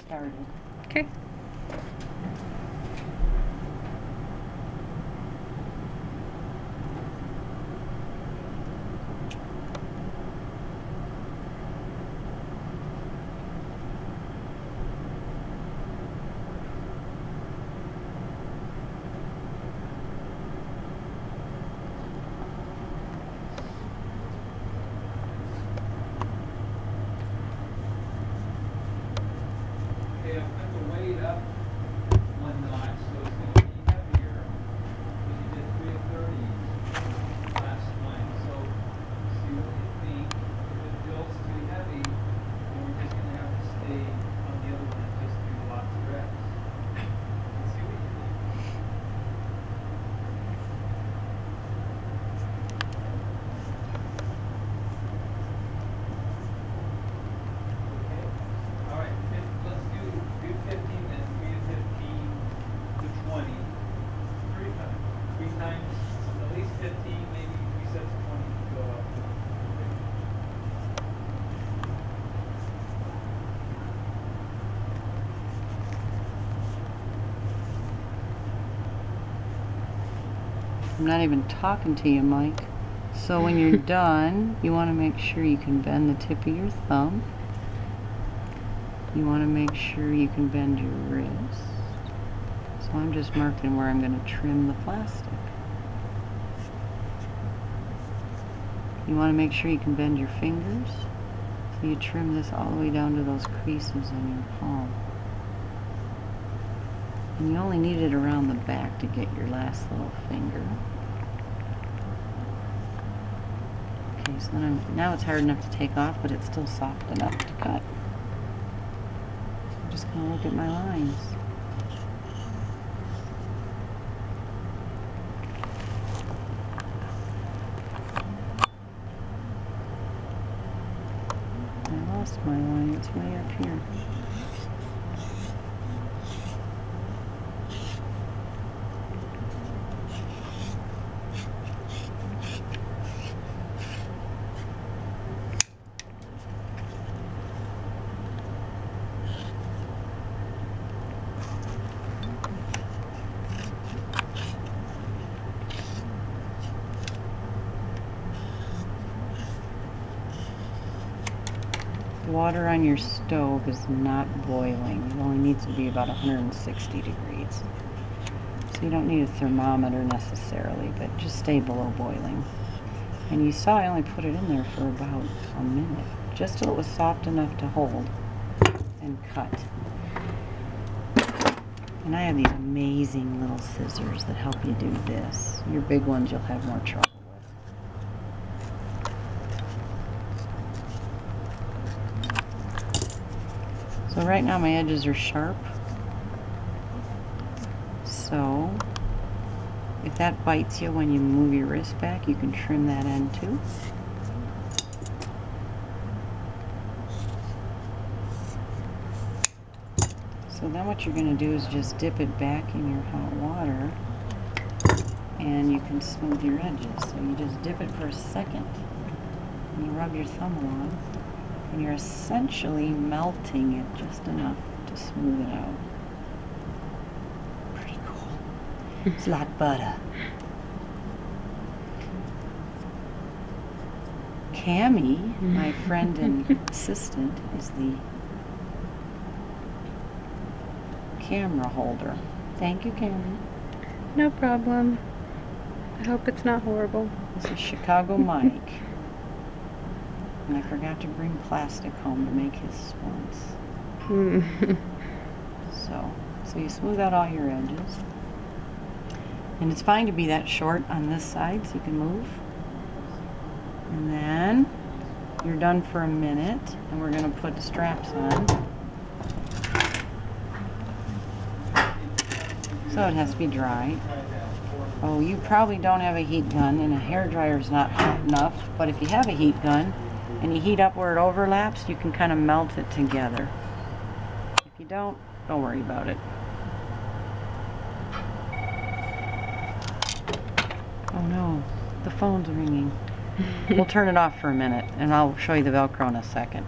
started. Okay. Okay, I'm going to weight up one notch, so it's going to be heavier. Because you did 330 last time, so see what you think. If it feels too heavy, then we're just going to have to stay on the other one and just do lots of reps. Let's see what you think. Okay. All right. Let's do 15 then. 3 to 15 to 20. Three times, at least 15, maybe 3 sets of 20 to go up. I'm not even talking to you, Mike. So when you're done, you want to make sure you can bend the tip of your thumb. You want to make sure you can bend your wrist. So I'm just marking where I'm going to trim the plastic. You want to make sure you can bend your fingers. So you trim this all the way down to those creases on your palm. And you only need it around the back to get your last little finger. Okay, so then now it's hard enough to take off, but it's still soft enough to cut. I'm just going to look at my lines. I lost my line, it's way up here. Water on your stove is not boiling. It only needs to be about 160 degrees. So you don't need a thermometer necessarily, but just stay below boiling. And you saw I only put it in there for about a minute, just till it was soft enough to hold and cut. And I have these amazing little scissors that help you do this. Your big ones you'll have more trouble. So right now my edges are sharp, so if that bites you when you move your wrist back, you can trim that end too. So then what you're going to do is just dip it back in your hot water and you can smooth your edges. So you just dip it for a second and you rub your thumb along. And you're essentially melting it just enough to smooth it out. Pretty cool. It's like butter. Cammie, my friend and assistant, is the camera holder. Thank you, Cammie. No problem. I hope it's not horrible. This is Chicago Mike. And I forgot to bring plastic home to make his splints. So you smooth out all your edges. And it's fine to be that short on this side so you can move. And then you're done for a minute and we're going to put the straps on. So it has to be dry. Oh, you probably don't have a heat gun and a hairdryer is not hot enough, but if you have a heat gun, and you heat up where it overlaps, you can kind of melt it together. If you don't worry about it. Oh no, the phone's ringing. We'll turn it off for a minute and I'll show you the Velcro in a second.